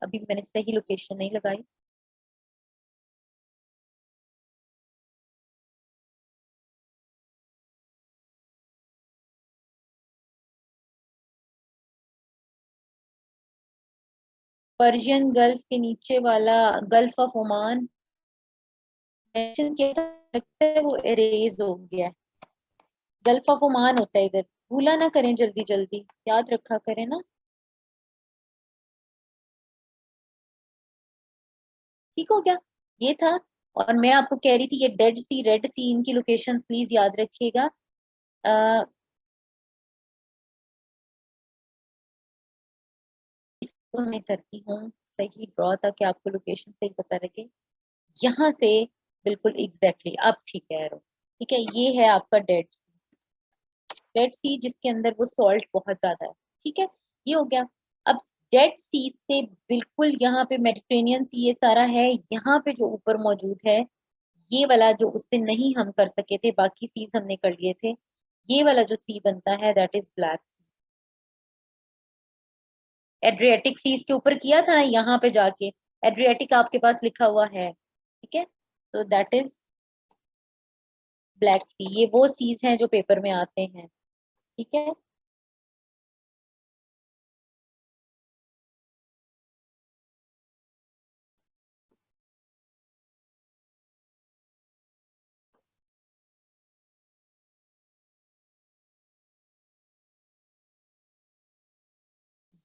अभी मैंने सही लोकेशन नहीं लगाई। पर्शियन गल्फ के नीचे वाला गल्फ ऑफ ओमान मेंशन किया था, लगता है वो एरेज हो गया। गल्फ ऑफ ओमान होता है इधर, भूला ना करें, जल्दी जल्दी याद रखा करें ना। ठीक हो गया, ये था। और मैं आपको कह रही थी ये डेड सी रेड सी, इनकी लोकेशंस प्लीज याद रखिएगा। अ, इसको मैं करती हूँ सही ड्रॉ ताकि आपको लोकेशन सही पता लगे। यहाँ से बिल्कुल एग्जैक्टली अब ठीक है एरो। ठीक है, ये है आपका डेड सी। डेड सी जिसके अंदर वो सॉल्ट बहुत ज्यादा है। ठीक है, ये हो गया। अब डेड सी से बिल्कुल यहाँ पे मेडिटेरेनियन सी ये सारा है। यहाँ पे जो ऊपर मौजूद है ये वाला, जो उस दिन नहीं हम कर सके थे, बाकी सीज हमने कर लिए थे, ये वाला जो सी बनता है that is Black Sea. Adriatic Sea इसके ऊपर किया था ना यहाँ पे जाके, एड्रियाटिक आपके पास लिखा हुआ है। ठीक है, तो दैट इज ब्लैक सी। ये वो सीज हैं जो पेपर में आते हैं। ठीक है,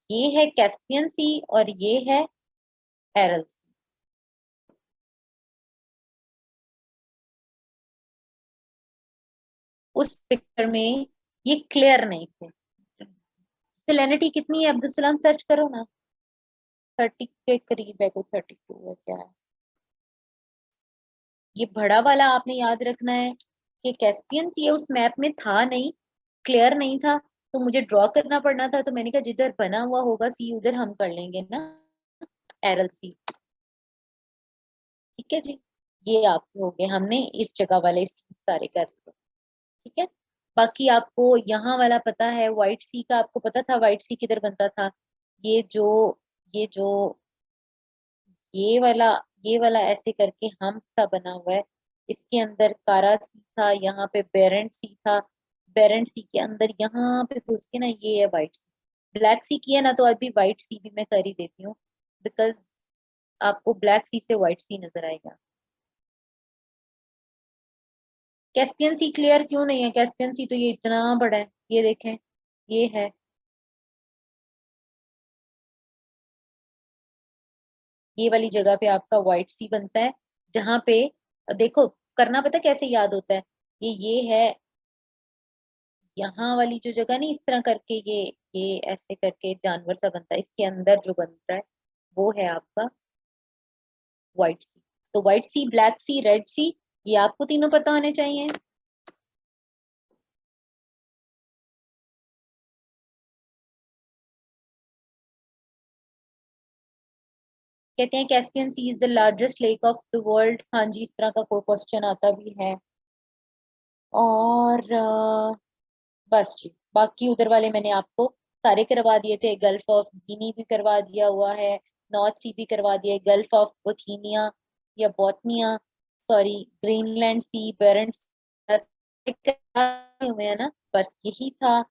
ये है कैस्पियन सी और ये है एरल सी। उस पिक्चर में ये क्लियर नहीं थे। सेलेनिटी कितनी है अब्दुल सलाम, सर्च करो ना। 30 के करीब है, कोई 32 है क्या है। ये बड़ा वाला आपने याद रखना है कि कैस्पियन सी है, उस मैप में था नहीं, क्लियर नहीं था, तो मुझे ड्रॉ करना पड़ना था, तो मैंने कहा जिधर बना हुआ होगा सी उधर हम कर लेंगे ना, एरल सी। ठीक है जी, ये आपके हो गए, हमने इस जगह वाले सी सारे कर लिए। ठीक है, बाकी आपको यहाँ वाला पता है, व्हाइट सी का आपको पता था व्हाइट सी किधर बनता था। ये जो ये जो ये वाला ये वाला ऐसे करके हम सा बना हुआ है, इसके अंदर कारा सी था, यहाँ पे बेरेंट सी था, बेरेंट सी के अंदर यहाँ पे घुस के ना ये है व्हाइट सी। ब्लैक सी की है ना, तो अभी व्हाइट सी भी मैं कर ही देती हूँ, बिकॉज आपको ब्लैक सी से व्हाइट सी नजर आएगा। कैस्पियन सी क्लियर क्यों नहीं है? कैस्पियन सी तो ये इतना बड़ा है, ये देखें, ये है। ये वाली जगह पे आपका व्हाइट सी बनता है, जहां पे देखो, करना पता कैसे याद होता है। ये है, यहाँ वाली जो जगह नहीं, इस तरह करके ये ऐसे करके जानवर सा बनता है, इसके अंदर जो बनता है वो है आपका व्हाइट सी। तो white sea, black sea, red sea, ये आपको तीनों पता होने चाहिए। कहते हैं Caspian sea is the largest lake of the world. हाँ जी, इस तरह का कोई क्वेश्चन आता भी है। और बस जी, बाकी उधर वाले मैंने आपको सारे करवा दिए थे। गल्फ ऑफ गिनी भी करवा दिया हुआ है, नॉर्थ सी भी करवा दिया है, गल्फ ऑफ बोथीनिया या बोथनिया, सॉरी, ग्रीनलैंड सी, बेरेंट्स हुए है ना, बस यही था।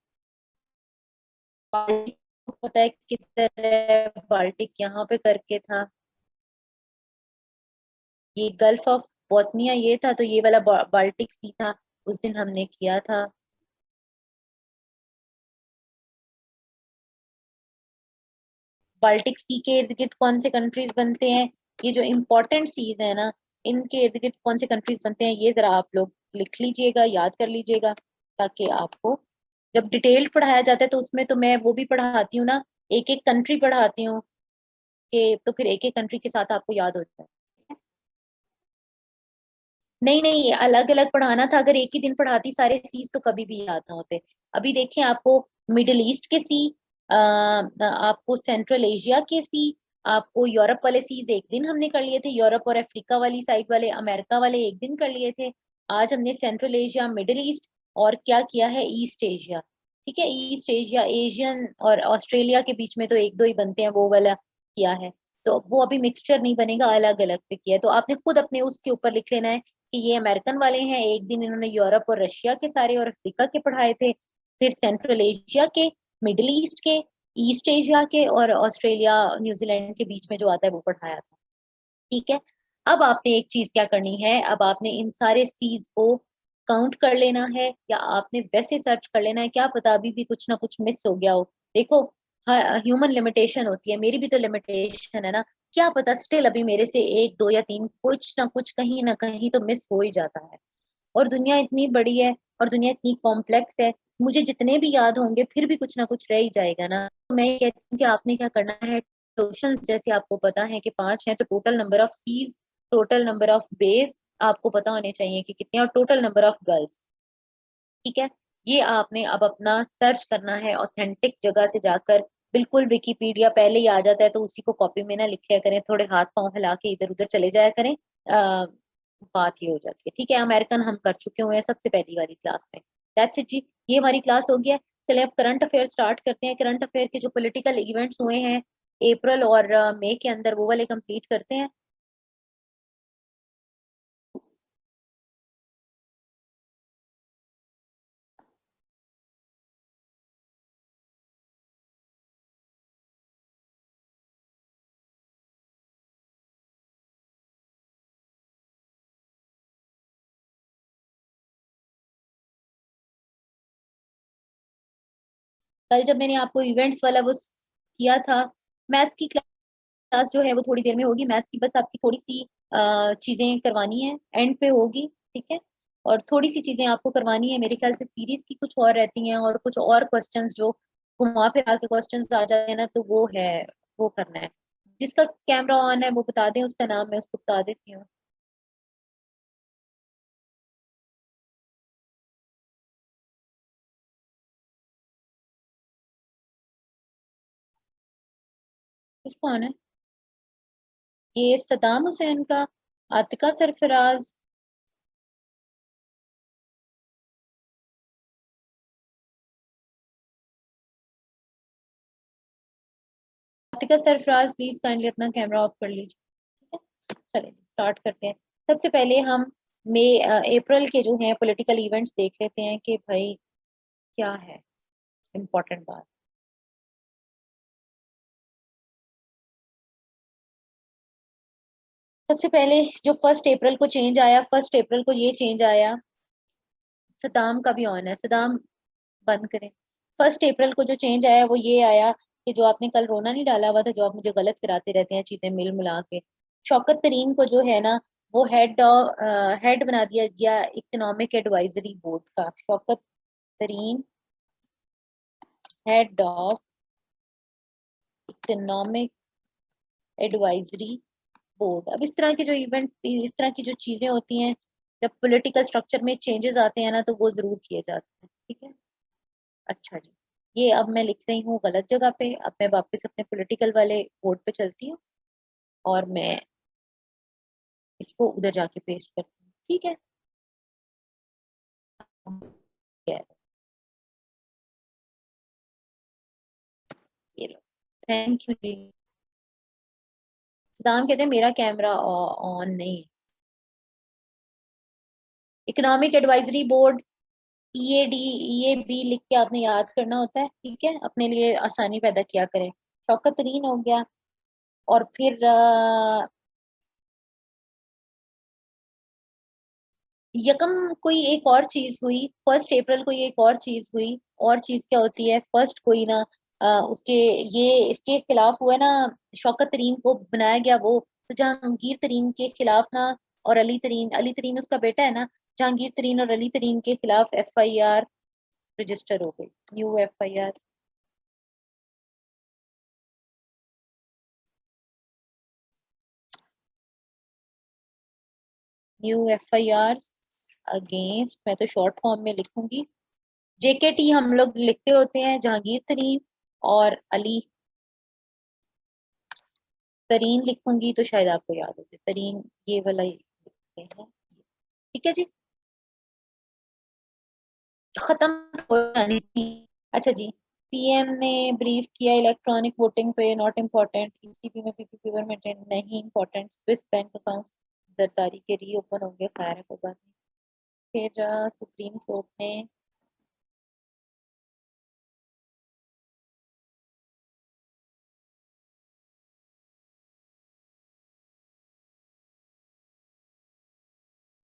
बाल्टिक को पता है किधर है, बाल्टिक यहाँ पे करके था। ये गल्फ ऑफ बोथनिया ये था, तो ये वाला बाल्टिक सी था, उस दिन हमने किया था। बाल्टिक सी के इर्द गिर्द कौन से कंट्रीज बनते हैं, ये जो इम्पोर्टेंट सीज है ना, इनके इर्द गिर्द कौन से कंट्रीज बनते हैं, ये जरा आप लोग लिख लीजिएगा, याद कर लीजिएगा, ताकि आपको जब डिटेल्ड पढ़ाया जाता है तो उसमें तो मैं वो भी पढ़ाती हूँ ना, एक एक कंट्री पढ़ाती हूँ, कि तो फिर एक एक कंट्री के साथ आपको याद होता है। नहीं नहीं, अलग अलग पढ़ाना था, अगर एक ही दिन पढ़ाती सारे सीज तो कभी भी याद ना होते। अभी देखें, आपको मिडिल ईस्ट के सी, आपको सेंट्रल एशिया के सी, आपको यूरोप वाले सीज एक दिन हमने कर लिए थे, यूरोप और अफ्रीका वाली साइड वाले, अमेरिका वाले एक दिन कर लिए थे। आज हमने सेंट्रल एशिया, मिडिल ईस्ट और क्या किया है, ईस्ट एशिया। ठीक है, ईस्ट एशिया, एशियन और ऑस्ट्रेलिया के बीच में तो एक दो ही बनते हैं, वो वाला किया है। तो वो अभी मिक्सचर नहीं बनेगा, अलग अलग पे किया है। तो आपने खुद अपने उसके ऊपर लिख लेना है कि ये अमेरिकन वाले हैं, एक दिन इन्होंने यूरोप और रशिया के सारे और अफ्रीका के पढ़ाए थे, फिर सेंट्रल एशिया के, मिडिल ईस्ट के, ईस्ट एशिया के, और ऑस्ट्रेलिया न्यूजीलैंड के बीच में जो आता है वो पढ़ाया था। ठीक है। अब आपने एक चीज क्या करनी है, अब आपने इन सारे सीज को काउंट कर लेना है, या आपने वैसे सर्च कर लेना है, क्या पता अभी भी कुछ ना कुछ मिस हो गया हो। देखो, ह्यूमन लिमिटेशन होती है, मेरी भी तो लिमिटेशन है ना, क्या पता स्टिल अभी मेरे से एक दो या तीन कुछ ना कहीं तो मिस हो ही जाता है। और दुनिया इतनी बड़ी है, और दुनिया इतनी कॉम्प्लेक्स है, मुझे जितने भी याद होंगे फिर भी कुछ ना कुछ रह ही जाएगा ना। तो मैं ये कहती हूँ कि आपने क्या करना है, टोशंस जैसे आपको पता है कि 5 हैं, तो total number of seas, total number of bays आपको पता होने चाहिए कि कितने, और टोटल नंबर ऑफ गर्ल्स। ठीक है। ये आपने अब अपना सर्च करना है ऑथेंटिक जगह से जाकर। बिल्कुल विकिपीडिया पहले ही आ जाता है तो उसी को कॉपी में ना लिख लिया करें, थोड़े हाथ पांव हिला के इधर उधर चले जाया करें। बात ये हो जाती है। ठीक है, अमेरिकन हम कर चुके हुए हैं सबसे पहली वाली क्लास में। दैट्स इट जी, ये हमारी क्लास हो गया है। चलिए अब करंट अफेयर स्टार्ट करते हैं। करंट अफेयर के जो पॉलिटिकल इवेंट्स हुए हैं अप्रैल और मई के अंदर, वो वाले कंप्लीट करते हैं। कल जब मैंने आपको इवेंट्स वाला वो किया था, मैथ्स की क्लास जो है वो थोड़ी देर में होगी। मैथ्स की बस आपकी थोड़ी सी चीजें करवानी है, एंड पे होगी। ठीक है। और थोड़ी सी चीजें आपको करवानी है, मेरे ख्याल से सीरीज की कुछ और रहती हैं, और कुछ और क्वेश्चंस जो घुमा फिरा के क्वेश्चंस आ जाते हैं ना, तो वो है, वो करना है। जिसका कैमरा ऑन है वो बता दें, उसका नाम मैं उसको बता देती हूँ। किसका ऑन है? ये सदाम हुसैन का, आतिका सरफराज। आतिका सरफराज प्लीज काइंडली अपना कैमरा ऑफ कर लीजिए। ठीक है, चलिए स्टार्ट करते हैं। सबसे पहले हम मई अप्रैल के जो हैं पॉलिटिकल इवेंट्स देख लेते हैं कि भाई क्या है इम्पोर्टेंट बात। सबसे पहले जो 1 अप्रैल को चेंज आया, 1 अप्रैल को ये चेंज आया, सदाम का भी ऑन है, सदाम बंद करें। 1 अप्रैल को जो चेंज आया वो ये आया कि जो आपने कल रोना नहीं डाला हुआ था, जो आप मुझे गलत कराते रहते हैं चीजें मिल मिला के, शौकत तरीन को जो है ना, वो हेड बना दिया गया इकोनॉमिक एडवाइजरी बोर्ड का। शौकत तरीन head of economic advisory board. अब इस तरह के जो इवेंट, इस तरह की जो चीजें होती हैं, जब पॉलिटिकल स्ट्रक्चर में चेंजेस आते हैं ना, तो वो जरूर किए जाते हैं। ठीक है। अच्छा जी, ये अब मैं लिख रही हूँ गलत जगह पे। अब मैं वापस अपने पॉलिटिकल वाले बोर्ड पे चलती हूँ, और मैं इसको उधर जाके पेस्ट करती हूँ। ठीक है। ये लो, थैंक यू जी। सदाम कहते हैं मेरा कैमरा ऑन नहीं है। इकोनॉमिक एडवाइजरी बोर्ड, ईएडी, ईएबी लिख के आपने याद करना होता है। ठीक है, अपने लिए आसानी पैदा किया करें। शौकत तरीन हो गया। और फिर यकम कोई एक और चीज हुई, 1 अप्रैल को ये एक और चीज हुई। और चीज क्या होती है, फर्स्ट कोई ना उसके, ये इसके खिलाफ हुआ ना, शौकत तरीन को बनाया गया वो, तो जहांगीर तरीन के खिलाफ ना, और अली तरीन उसका बेटा है ना, जहांगीर तरीन और अली तरीन के खिलाफ एफआईआर रजिस्टर हो गई, new FIR. New FIR against, मैं तो शॉर्ट फॉर्म में लिखूंगी, जेकेटी हम लोग लिखते होते हैं, जहांगीर तरीन और अली तरीन लिखूंगी तो शायद आपको याद हो जाए, तरीन ये वाला ही लिखते हैं। ठीक है जी, खत्म हो जानी थी। अच्छा जी, पीएम ने ब्रीफ किया इलेक्ट्रॉनिक वोटिंग पे, नॉट इम्पोर्टेंट। ईसीबी में पीपीपी पर मेंटेन नहीं important. Swiss bank account Zardari के रीओपन होंगे, खैर है कोई बात नहीं। फिर सुप्रीम कोर्ट ने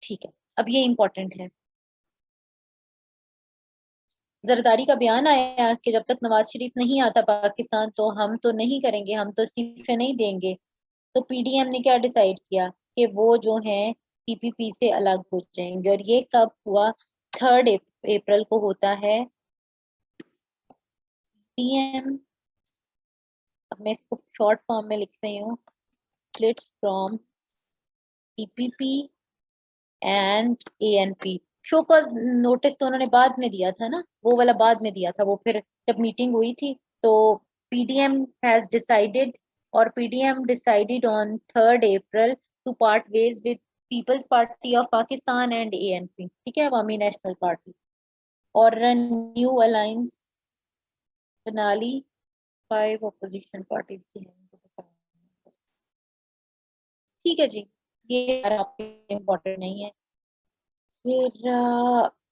ठीक है, अब ये इम्पोर्टेंट है। जरदारी का बयान आया कि जब तक नवाज शरीफ नहीं आता पाकिस्तान तो हम तो नहीं करेंगे, हम तो इस्तीफे नहीं देंगे। तो पीडीएम ने क्या डिसाइड किया कि वो जो है पीपीपी से अलग हो जाएंगे। और ये कब हुआ? 3 अप्रैल को होता है। पीएम, अब मैं इसको शॉर्ट फॉर्म में लिख रही हूँ, splits from PPP and ANP. Show cause notice तो उन्होंने बाद में दिया था ना, वो वाला बाद में दिया था, वो फिर जब मीटिंग हुई थी तो पीडीएम हैज डिसाइडेड, और PDM decided on 3 April to part ways with people's party of Pakistan and ANP, ठीक है, अवामी नेशनल पार्टी, और न्यू अलायंस बना ली 5 अपोजिशन पार्टीज की हैं। ठीक है जी, ये आपके इम्पोर्टेंट नहीं है। फिर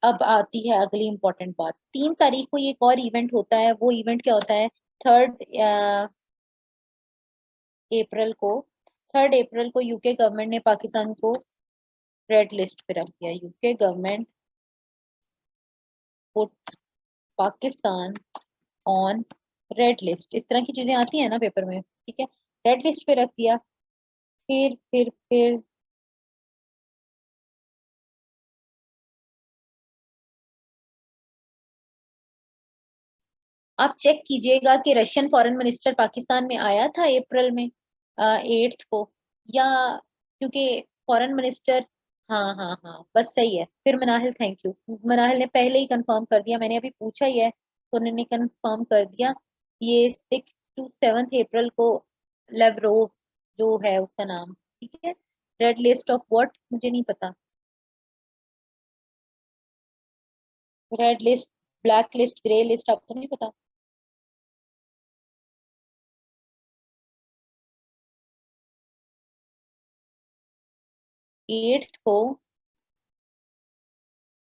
अब आती है अगली इम्पोर्टेंट बात। 3 तारीख को ये एक और इवेंट होता है। वो इवेंट क्या होता है? 3 अप्रैल को यूके गवर्नमेंट ने पाकिस्तान को रेड लिस्ट पे रख दिया। यूके गवर्नमेंट को पाकिस्तान ऑन रेड लिस्ट, इस तरह की चीजें आती है ना पेपर में, ठीक है, रेड लिस्ट पे रख दिया। फिर आप चेक कीजिएगा कि रशियन फॉरेन मिनिस्टर पाकिस्तान में आया था अप्रैल में 8 को, या क्योंकि फॉरेन मिनिस्टर, हाँ हाँ हाँ बस सही है। फिर मनाहिल, थैंक यू, मनाहिल ने पहले ही कंफर्म कर दिया, मैंने अभी पूछा ही है तो उन्होंने कंफर्म कर दिया। ये 6 to 7 अप्रैल को लेवरोव जो है उसका नाम, ठीक है। रेड लिस्ट ऑफ व्हाट, मुझे नहीं पता। Red list, black list, grey list, आपको नहीं पता? 8 को,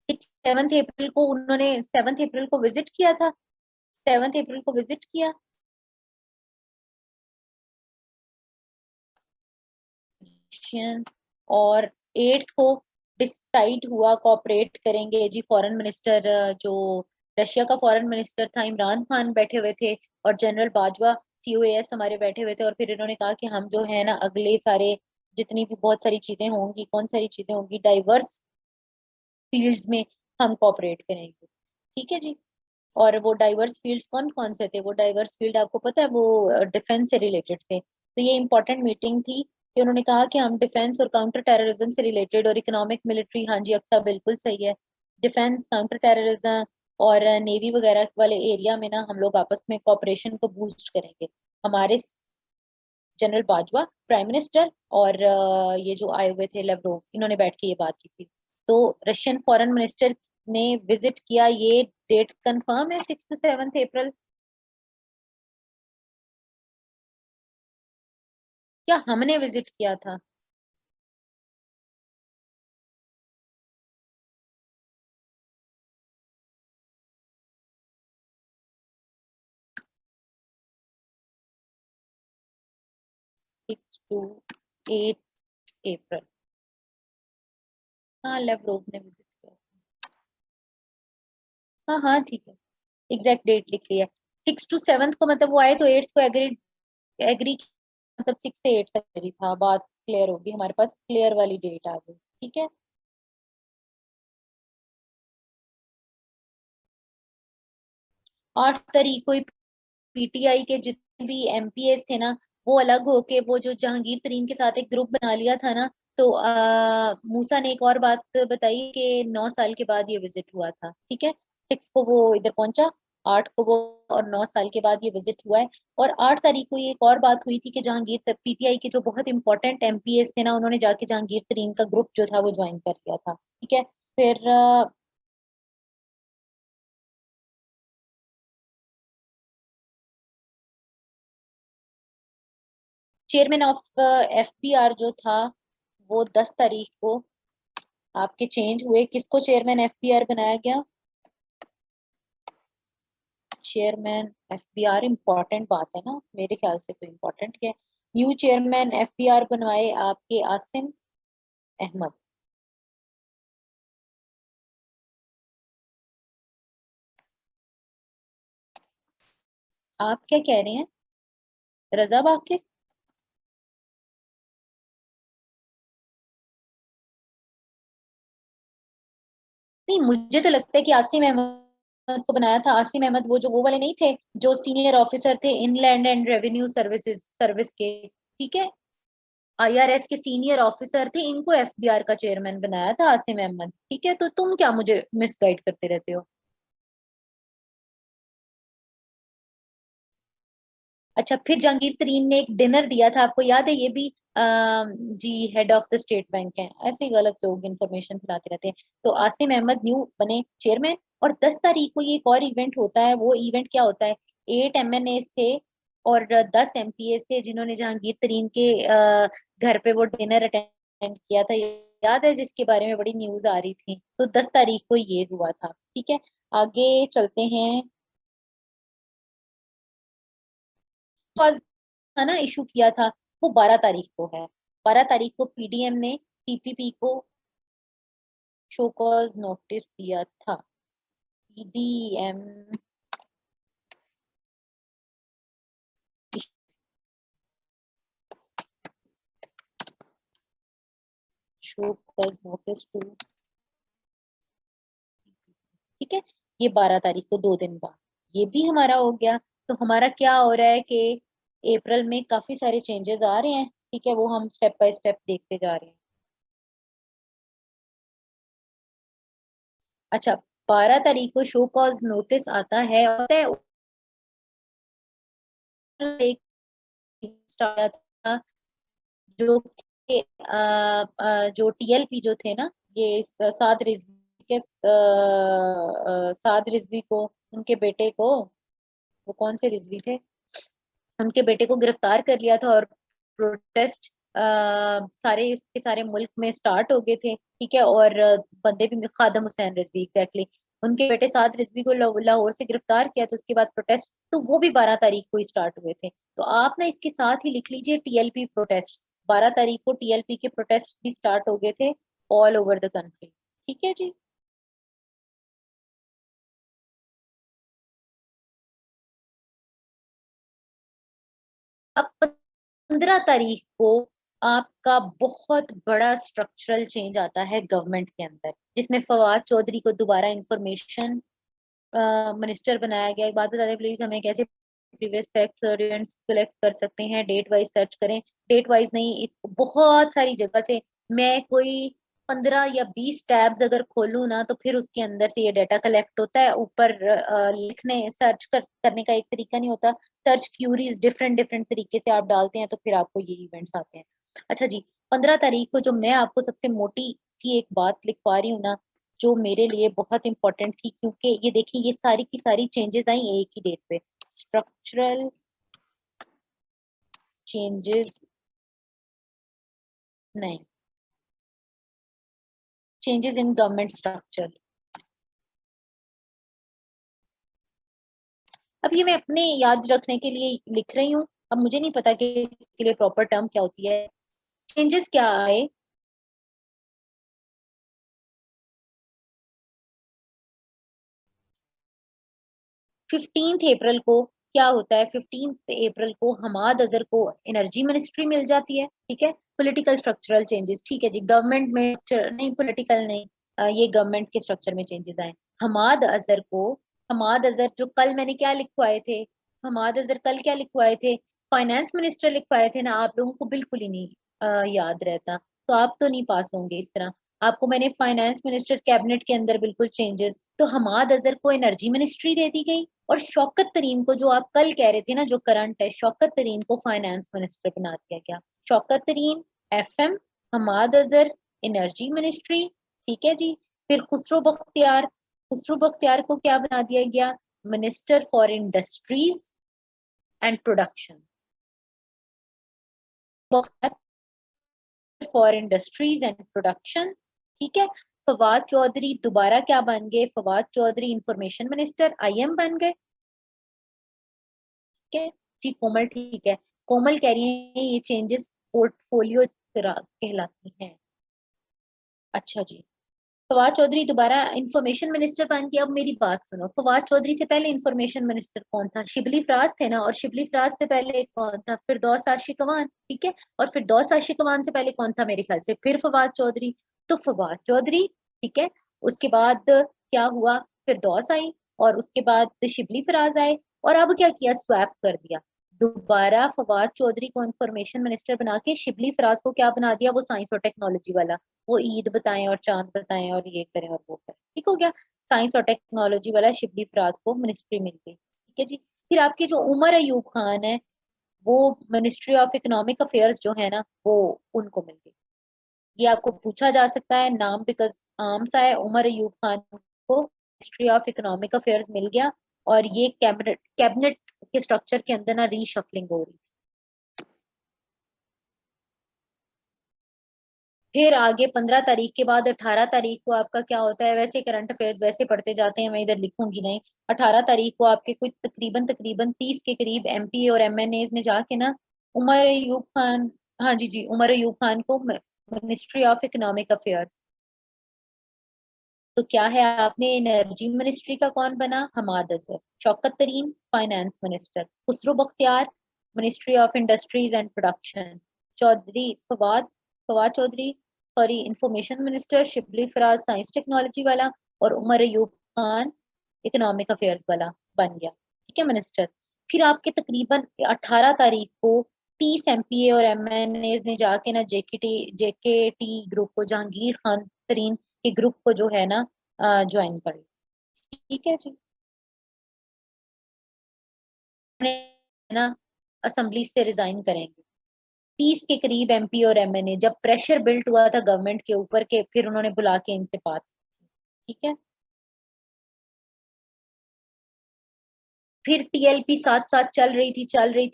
7 अप्रैल को उन्होंने 7 अप्रैल को विजिट किया था। 7 अप्रैल को विजिट किया रशियन, और 8 को डिसाइड हुआ कॉपरेट करेंगे जी। फॉरेन मिनिस्टर जो रशिया का फॉरेन मिनिस्टर था इमरान खान बैठे हुए थे, और जनरल बाजवा सीओएस हमारे बैठे हुए थे। और फिर इन्होंने कहा कि हम जो है ना अगले सारे जितनी भी बहुत सारी चीजें होंगी, कौन सारी चीजें होंगी, डाइवर्स फील्ड्स में हम कॉपरेट करेंगे, ठीक है जी। और वो डाइवर्स फील्ड्स कौन कौन से थे? वो डाइवर्स फील्ड आपको पता है, वो डिफेंस से रिलेटेड थे। तो ये इंपॉर्टेंट मीटिंग थी कि उन्होंने कहा कि हम डिफेंस और काउंटर टेररिज्म से रिलेटेड, और इकोनॉमिक मिलिट्री, हाँ जी अक्सा बिल्कुल सही है। डिफेंस, काउंटर टेररिज्म और नेवी वगैरह वाले एरिया में ना हम लोग आपस में कॉपरेशन को बूस्ट करेंगे। हमारे जनरल बाजवा प्राइम मिनिस्टर और ये जो आए हुए थे लेवरोव, इन्होंने बैठ के ये बात की थी। तो रशियन फॉरेन मिनिस्टर ने विजिट किया, ये डेट कंफर्म है 6 to 7 अप्रैल। क्या हमने विजिट किया था?6 to 8 अप्रैल, हाँ लेवरोव ने विजिट किया था। हाँ हाँ ठीक है, एग्जैक्ट डेट लिख लिया। 6 to 7 को मतलब वो आए तो 8 को एग्री, एग्री, मतलब 6 से 8 तक करी था बात। क्लियर होगी, हमारे पास क्लियर वाली डेट आ गई, ठीक है। 8 तारीख को पीटीआई के जितने भी एमपीएस थे ना, वो अलग होके वो जो जहांगीर तरीन के साथ एक ग्रुप बना लिया था ना, तो मूसा ने एक और बात बताई कि 9 साल के बाद ये विजिट हुआ था, ठीक है। 6 को वो इधर पहुंचा, 8 को वो, और 9 साल के बाद ये विजिट हुआ है। और 8 तारीख को ये एक और बात हुई थी कि जहांगीर पीटीआई के जो बहुत इंपॉर्टेंट एमपीएस थे ना, उन्होंने जाके जहांगीर तरीन का ग्रुप जो था वो ज्वाइन कर लिया था, ठीक है। फिर चेयरमैन ऑफ एफबीआर जो था वो 10 तारीख को आपके चेंज हुए। किसको चेयरमैन एफबीआर बनाया गया? चेयरमैन एफबीआर इम्पोर्टेंट बात है ना, मेरे ख्याल से तो इम्पोर्टेंट है। न्यू चेयरमैन एफबीआर बनवाए आपके आसिम अहमद। आप क्या कह रहे हैं? रजा बाकी? नहीं, मुझे तो लगता है कि आसिम अहमद को बनाया था। आसिम अहमद वो वाले नहीं थे जो सीनियर ऑफिसर थे inland and revenue services service के, ठीक है, आईआरएस के सीनियर ऑफिसर थे, इनको एफबीआर का चेयरमैन बनाया था आसिम अहमद, ठीक है। तो तुम क्या मुझे मिसगाइड करते रहते हो? अच्छा, फिर जहांगीर तरीन ने एक डिनर दिया था, आपको याद है? ये भी जी head of the State Bank है। ऐसे ही गलत लोग इन्फॉर्मेशन फैलाते रहते हैं। तो आसिम अहमद न्यू बने चेयरमैन। और 10 तारीख को ये एक और इवेंट होता है। वो इवेंट क्या होता है? 8 MNAs थे और 10 MPs थे जिन्होंने जहांगीर तरीन के घर पे वो डिनर अटेंड किया था, याद है? जिसके बारे में बड़ी न्यूज आ रही थी। तो 10 तारीख को ये हुआ था, ठीक है। आगे चलते हैं। था ना इशू किया था, वो 12 तारीख को है। 12 तारीख को पीडीएम ने टीपीपी को शो कॉज नोटिस दिया था। PDM show cause notice to, ठीक है। ये 12 तारीख को 2 दिन बाद ये भी हमारा हो गया। तो हमारा क्या हो रहा है कि अप्रैल में काफी सारे चेंजेस आ रहे हैं, ठीक है। वो हम स्टेप बाय स्टेप देखते जा रहे हैं। अच्छा, 12 तारीख को शो कॉज नोटिस आता है, एक स्टार्ट था जो कि जो टीएलपी जो थे ना, ये साद रिजवी के साद रिजवी को, उनके बेटे को, वो कौन से रिजवी थे, उनके बेटे को गिरफ्तार कर लिया था। और प्रोटेस्ट सारे के सारे मुल्क में स्टार्ट हो गए थे, ठीक है। और बंदे भी खादम हुसैन रिजवी, एग्जैक्टली, उनके बेटे साद रिजवी को लाहौर से गिरफ्तार किया। तो उसके बाद प्रोटेस्ट, तो वो भी 12 तारीख को ही स्टार्ट हुए थे। तो आप ना इसके साथ ही लिख लीजिए टीएलपी प्रोटेस्ट। 12 तारीख को टीएलपी के प्रोटेस्ट भी स्टार्ट हो गए थे ऑल ओवर द कंट्री, ठीक है जी। अब 15 तारीख को आपका बहुत बड़ा स्ट्रक्चरल चेंज आता है गवर्नमेंट के अंदर, जिसमें फवाद चौधरी को दोबारा इंफॉर्मेशन मिनिस्टर बनाया गया। एक बात बता दें प्लीज, हमें कैसे प्रीवियस फैक्ट्स और इवेंट्स कलेक्ट कर सकते हैं? डेट वाइज सर्च करें। डेट वाइज नहीं, बहुत सारी जगह से मैं कोई 15 या 20 टैब्स अगर खोलूँ ना, तो फिर उसके अंदर से ये डाटा कलेक्ट होता है। ऊपर लिखने सर्च करने का एक तरीका नहीं होता। सर्च क्यूरीज डिफरेंट डिफरेंट तरीके से आप डालते हैं, तो फिर आपको ये इवेंट्स आते हैं। अच्छा जी, 15 तारीख को जो मैं आपको सबसे मोटी सी एक बात लिखवा रही हूँ ना, जो मेरे लिए बहुत इंपॉर्टेंट थी, क्योंकि ये देखिए ये सारी की सारी चेंजेस आई एक ही डेट पे। स्ट्रक्चरल चेंजेस, नहीं, चेंजेस इन गवर्नमेंट स्ट्रक्चर। अब ये मैं अपने याद रखने के लिए लिख रही हूँ। अब मुझे नहीं पता कि इसके लिए प्रॉपर टर्म क्या होती है। चेंजेस क्या आए? 15 अप्रैल को क्या होता है? 15 अप्रैल को हमाद अजहर को एनर्जी मिनिस्ट्री मिल जाती है, ठीक है। पॉलिटिकल स्ट्रक्चरल चेंजेस, ठीक है जी, गवर्नमेंट में नहीं, पॉलिटिकल नहीं, ये गवर्नमेंट के स्ट्रक्चर में चेंजेस आए। हमाद अजहर को, हमाद अजहर जो कल मैंने क्या लिखवाए थे, हमाद अजहर कल क्या लिखवाए थे? फाइनेंस मिनिस्टर लिखवाए थे ना। आप लोगों को बिल्कुल ही नहीं याद रहता, तो आप तो नहीं पास होंगे इस तरह। आपको मैंने फाइनेंस मिनिस्टर कैबिनेट के अंदर बिल्कुल चेंजेस, तो हमाद अजहर को एनर्जी मिनिस्ट्री दे दी गई। और शौकत तरीन को, जो आप कल कह रहे थे ना, जो करंट है, शौकत तरीन को फाइनेंस मिनिस्टर बना दिया गया। Shaukat Tarin FM, Hammad Azhar energy ministry, ठीक है जी। फिर खुसरो बख्तियार, खुसरो बख्तियार को क्या बना दिया गया? Minister for industries and production. For industries and production, ठीक है। फवाद चौधरी दोबारा क्या बन गए, Fawad Chaudhry information minister, IM बन गए, ठीक है जी। कोमल, ठीक है, कोमल कह रही है ये चेंजेस पोर्टफोलियो कहलाती हैं। अच्छा जी, फवाद चौधरी दोबारा इंफॉर्मेशन मिनिस्टर बन गया। अब मेरी बात सुनो, फवाद चौधरी से पहले इंफॉर्मेशन मिनिस्टर कौन था, शिबली फराज थे ना, और शिबली फराज से पहले कौन था, फिरदौस आशिक अवान, ठीक है। और फिरदौस आशिक अवान से पहले कौन था, मेरे ख्याल से फिर फवाद चौधरी। तो फवाद चौधरी, ठीक है, उसके बाद क्या हुआ, फिरदौस आई, और उसके बाद शिबली फराज आए, और अब क्या किया, स्वैप कर दिया। दोबारा फवाद चौधरी को इंफॉर्मेशन मिनिस्टर बना के शिबली फराज को क्या बना दिया, वो साइंस और टेक्नोलॉजी वाला, वो ईद बताएं और चांद बताएं और ये करें और वो करें, ठीक हो गया। साइंस और टेक्नोलॉजी वाला शिबली फराज को मिनिस्ट्री मिल गई, ठीक है जी। फिर आपके जो उमर अयूब खान है, वो मिनिस्ट्री ऑफ इकोनॉमिक अफेयर्स जो है ना, वो उनको मिल गई। ये आपको पूछा जा सकता है नाम, बिकॉज आम सा है, उमर अयूब खान को मिनिस्ट्री ऑफ इकोनॉमिक अफेयर्स मिल गया, और ये कैबिनेट कैबिनेट के स्ट्रक्चर के अंदर ना रीशफलिंग हो रही। फिर आगे 15 तारीख के बाद 18 तारीख को आपका क्या होता है, वैसे करंट अफेयर्स वैसे पढ़ते जाते हैं, मैं इधर लिखूंगी नहीं। 18 तारीख को आपके कुछ तकरीबन तकरीबन 30 के करीब एमपी और एमएनए ने जाके ना उमर अयूब खान, हाँ जी जी, उमर अयूब खान को मिनिस्ट्री ऑफ इकोनॉमिक अफेयर्स। तो क्या है, आपने एनर्जी मिनिस्ट्री का कौन बना, Hammad Azhar. Shaukat Tarin finance minister, Khusro Bakhtiar ministry of industries and production, Chaudhry Fawad Fawad Chaudhry sorry information minister, Shibli Faraz science technology वाला, और उमर अयूब खान इकोनॉमिक अफेयर्स वाला बन गया, ठीक है, मिनिस्टर। फिर आपके तकरीबन 18 तारीख को 30 एमपीए और एमएनए ने जाके ना जेकेटी ग्रुप को, जहांगीर खान तरीन के ग्रुप को जो है ना ज्वाइन कर लिया, ठीक है जी। ना असेंबली से रिजाइन करेंगे। 30 के करीब एमपी और एमएनए, जब प्रेशर बिल्ट हुआ था गवर्नमेंट के ऊपर के, फिर उन्होंने बुला के इनसे बात की, ठीक है। फिर टीएलपी साथ साथ चल रही थी।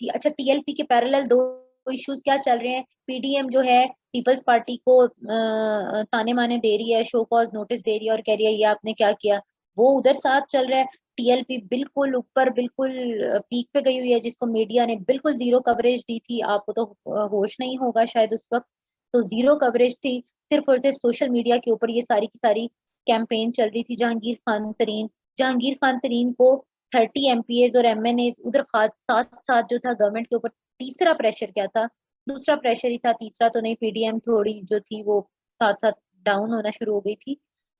अच्छा, टीएलपी के पैरेलल दो इश्यूज क्या चल रहे हैं, पीडीएम जो है पीपल्स पार्टी को ताने माने दे रही है, शो कॉज नोटिस दे रही है, और कह रही है ये आपने क्या किया, वो उधर साथ चल रहा है। टीएलपी बिल्कुल ऊपर, बिल्कुल पीक पे गई हुई है, जिसको मीडिया ने बिल्कुल जीरो कवरेज दी थी, आपको तो होश नहीं होगा शायद उस वक्त, तो जीरो कवरेज थी। सिर्फ और सिर्फ सोशल मीडिया के ऊपर ये सारी की सारी कैंपेन चल रही थी। जहांगीर खान तरीन को 30 एमपीएज और एमएनएज उधर साथ साथ जो था गवर्नमेंट के ऊपर। तीसरा प्रेशर क्या था, दूसरा प्रेशर ही था, तीसरा तो नहीं, पीडीएम थोड़ी जो थी वो साथ साथ डाउन होना शुरू हो गई थी।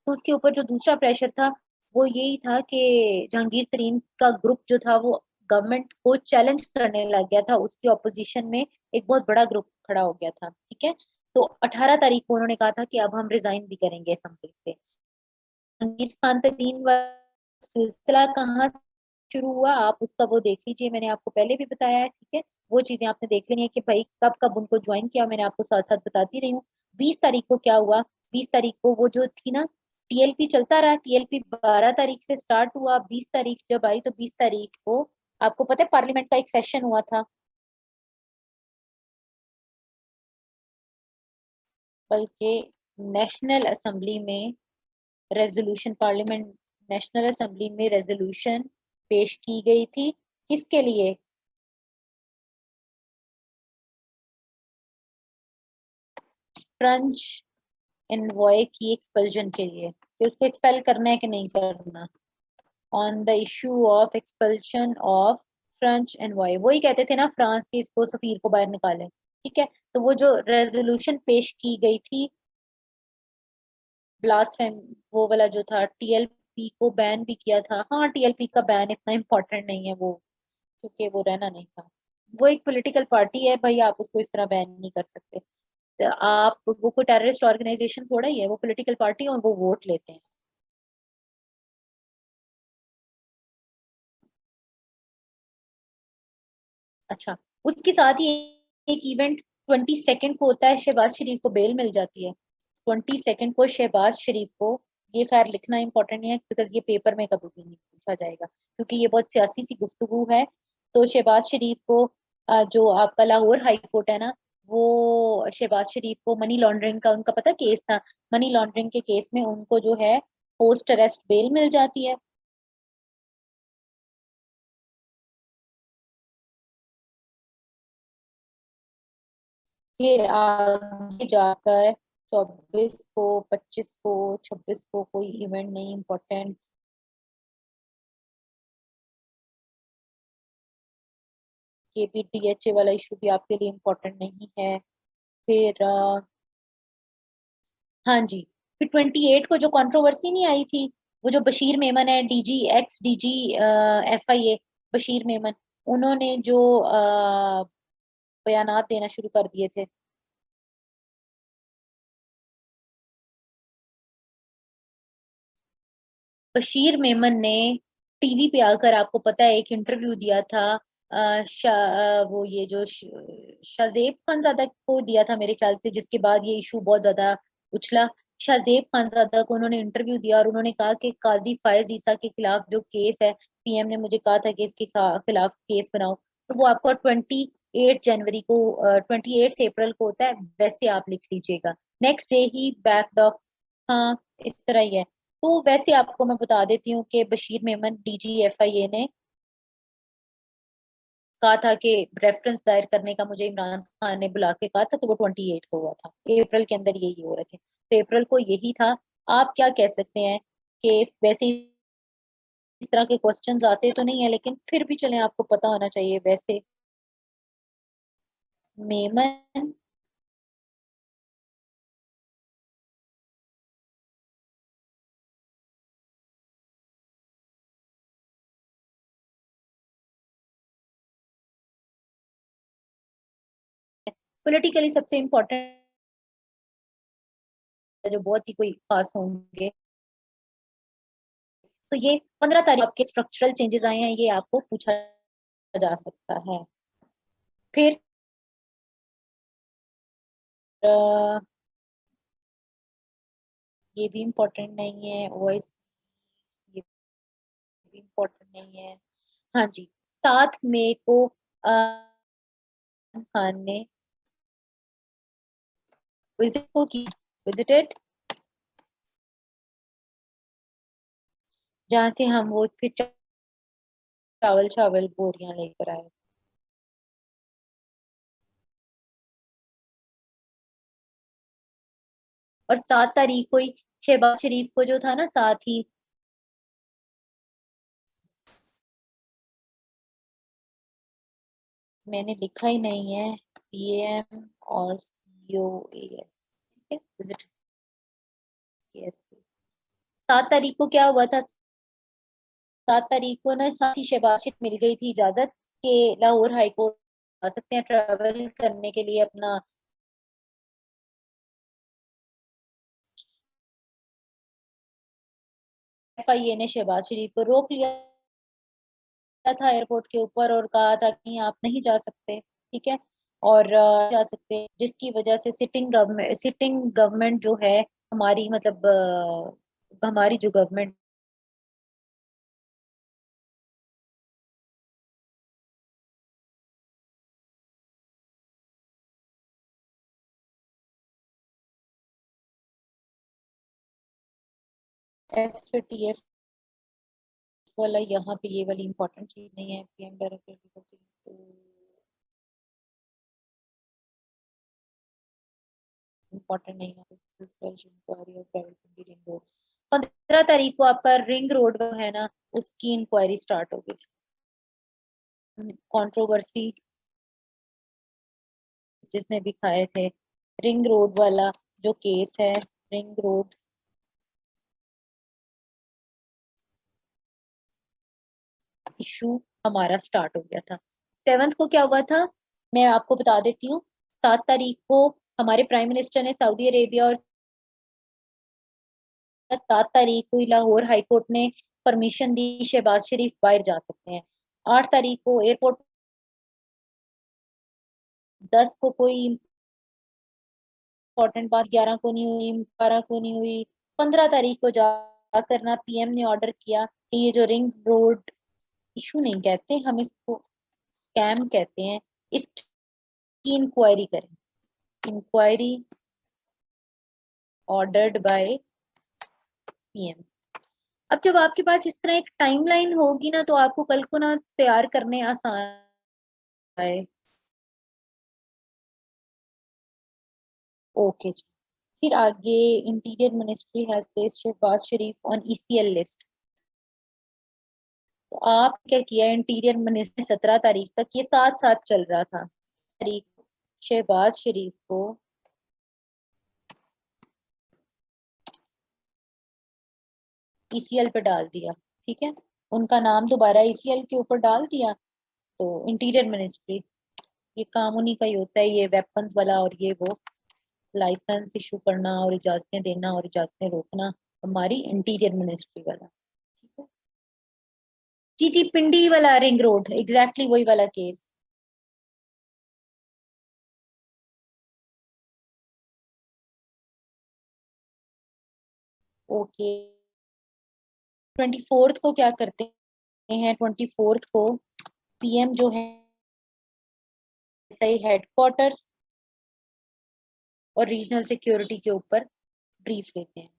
तो उसके ऊपर जो दूसरा प्रेशर था, वो यही था कि जहांगीर तरीन का ग्रुप जो था वो गवर्नमेंट को चैलेंज करने लग गया था, उसकी ऑपोजिशन में एक बहुत बड़ा ग्रुप खड़ा हो गया था, ठीक है। तो 18 तारीख को उन्होंने कहा था कि अब हम रिजाइन भी करेंगे असेंबली से। जहांगीर खान तरीन सिलसिला कहाँ शुरू हुआ, आप उसका वो देख लीजिए, मैंने आपको पहले भी बताया है, ठीक है। वो चीजें आपने देख लेनी है कि भाई कब कब उनको ज्वाइन किया, मैंने आपको साथ साथ बताती रही हूँ। 20 तारीख को क्या हुआ, 20 तारीख को वो जो थी ना, टीएलपी चलता रहा, टीएलपी 12 तारीख से स्टार्ट हुआ, 20 तारीख जब आई तो 20 तारीख को आपको पता है पार्लियामेंट का एक सेशन हुआ था, बल्कि नेशनल असेंबली में रेजोल्यूशन, पार्लियामेंट नेशनल असेंबली में रेजोल्यूशन पेश की गई थी, किसके लिए, फ्रेंच एनवॉय की एक्सपल्जन के लिए, कि उसको एक्सपेल करना है कि नहीं करना, on the issue of expulsion of French envoy, वही कहते थे ना फ्रांस के इसको सफीर को बाहर निकालें, ठीक है। तो वो जो रेजोल्यूशन पेश की गई थी, ब्लास्फेम, वो वाला जो था, टीएलपी को बैन भी किया था। हाँ, टीएलपी का बैन इतना इम्पोर्टेंट नहीं है वो, क्योंकि वो रहना नहीं था। वो एक पॉलिटिकल पार्टी है भाई, आप उसको इस तरह बैन नहीं कर सकते। तो आप, वो कोई टेररिस्ट ऑर्गेनाइजेशन थोड़ा ही है, वो पॉलिटिकल पार्टी है और वो वोट लेते हैं। अच्छा, उसके साथ ही एक इवेंट 22 को होता है, शहबाज शरीफ को बेल मिल जाती है। 22 को शहबाज शरीफ को, ये खैर लिखना इंपॉर्टेंट नहीं है बिकॉज ये पेपर में कभी भी नहीं पूछा जाएगा, क्योंकि ये बहुत सियासी सी गुफ्तगू है। तो शहबाज शरीफ को जो आपका लाहौर हाई कोर्ट है ना, वो शहबाज शरीफ को मनी लॉन्ड्रिंग का उनका पता केस था, मनी लॉन्ड्रिंग के केस में उनको जो है पोस्ट अरेस्ट बेल मिल जाती है। फिर आगे जाकर 26 को 25 को 26 को कोई इवेंट नहीं इम्पोर्टेंट। ये भी डीएचए वाला इशू भी आपके लिए इम्पोर्टेंट नहीं है। फिर हाँ जी, फिर 28 को जो कंट्रोवर्सी नहीं आई थी, वो जो बशीर मेमन है, DG x DG FIA Bashir Memon, उन्होंने जो बयानात देना शुरू कर दिए थे। बशीर मेमन ने टीवी पे आकर, आपको पता है, एक इंटरव्यू दिया था। वो ये जो शाजेब खानजादा को दिया था मेरे ख्याल से, जिसके बाद ये इशू बहुत ज्यादा उछला। शाजेब खानजादा को उन्होंने इंटरव्यू दिया और उन्होंने कहा कि काजी फायज ईसा के खिलाफ जो केस है, पीएम ने मुझे कहा था कि इसके खिलाफ केस बनाओ, तो वो आपको 28 जनवरी को, 28 अप्रैल को होता है, वैसे आप लिख लीजिएगा। Next day he backed of. हाँ, इस तरह ही है। तो वैसे आपको मैं बता देती हूँ कि बशीर मेमन डीजीएफआईए ने कहा था कि रेफरेंस दायर करने का मुझे इमरान खान ने बुला के कहा था, तो वो 28 को हुआ था, अप्रैल के अंदर यही हो रहे थे, तो अप्रैल को यही था। आप क्या कह सकते हैं कि वैसे इस तरह के क्वेश्चंस आते तो नहीं है, लेकिन फिर भी चलें, आपको पता होना चाहिए वैसे। मेमन पॉलिटिकली सबसे इम्पोर्टेंट, जो बहुत ही कोई खास होंगे, तो ये 15 तारीख आपके स्ट्रक्चरल चेंजेस आए हैं, ये आपको पूछा जा सकता है। फिर अ, ये भी इम्पोर्टेंट नहीं है, वॉइस, ये भी इम्पोर्टेंट नहीं है। हाँ जी, 7 मई को खान ने विजिट को की, विजिटेड, जहां से हम वो फिर चावल चावल बोरियां लेकर आए। और 7 तारीख को ही शहबाज शरीफ को जो था ना, साथ ही मैंने लिखा ही नहीं है, पीएम और सीओएस, ठीक है, विजिट, यस। 7 तारीख को क्या हुआ था, 7 तारीख को ना साथ ही शहबाज शरीफ मिल गई थी इजाजत कि लाहौर हाई कोर्ट आ सकते हैं ट्रैवल करने के लिए। अपना एफआईए ने शहबाज शरीफ को रोक लिया था एयरपोर्ट के ऊपर और कहा था कि आप नहीं जा सकते, ठीक है, और जा सकते, जिसकी वजह से सिटिंग गवर्नमेंट जो है हमारी, मतलब हमारी जो गवर्नमेंट एफएटीएफ वाला, यहाँ पे ये वाली इंपॉर्टेंट चीज नहीं है, पीएम डायरेक्टर, इम्पोर्टेंट नहीं है। Inquiry of private ring road, 15 तारीख को आपका रिंग रोड है ना, उसकी इंक्वायरी स्टार्ट हो गई। कंट्रोवर्सी जिसने भी खाए थे, रिंग रोड वाला जो केस है, रिंग रोड इशू हमारा स्टार्ट हो गया था। 7 को क्या हुआ था, मैं आपको बता देती हूँ। 7 तारीख को हमारे प्राइम मिनिस्टर ने सऊदी अरेबिया, और 7 तारीख को लाहौर हाई कोर्ट ने परमिशन दी, शहबाज शरीफ बाहर जा सकते हैं। 8 तारीख को एयरपोर्ट, 10 को कोई इम्पोर्टेंट बात, 11 को नहीं हुई, 12 को नहीं हुई, 15 तारीख को जाकर ना पीएम ने ऑर्डर किया कि ये जो रिंग रोड इशू नहीं कहते हम इसको, स्कैम कहते हैं, इसकी इंक्वायरी करें। Inquiry ordered by PM. अब जब आपके पास इस तरह एक टाइमलाइन होगी ना, तो आपको कल को ना तैयार करने आसान है। ओके जी। फिर आगे, interior ministry has placed Shahbaz Sharif on ECL list. तो आप क्या किया, इंटीरियर मिनिस्ट्री 17 तारीख तक ये साथ साथ चल रहा था, तारीख शहबाज शरीफ को ईसीएल पे डाल दिया। ठीक है, उनका नाम दोबारा ईसीएल के ऊपर डाल दिया। तो इंटीरियर मिनिस्ट्री, ये काम उन्हीं का ही होता है, ये वेपन्स वाला और ये वो लाइसेंस इशू करना और इजाजतें देना और इजाजतें रोकना, हमारी इंटीरियर मिनिस्ट्री वाला। ठीक है जी जी, पिंडी वाला रिंग रोड, एग्जैक्टली वही वाला केस। ओके, 24 को क्या करते हैं, 24 को पीएम जो है सही हेडक्वार्टर्स और रीजनल सिक्योरिटी के ऊपर ब्रीफ लेते हैं।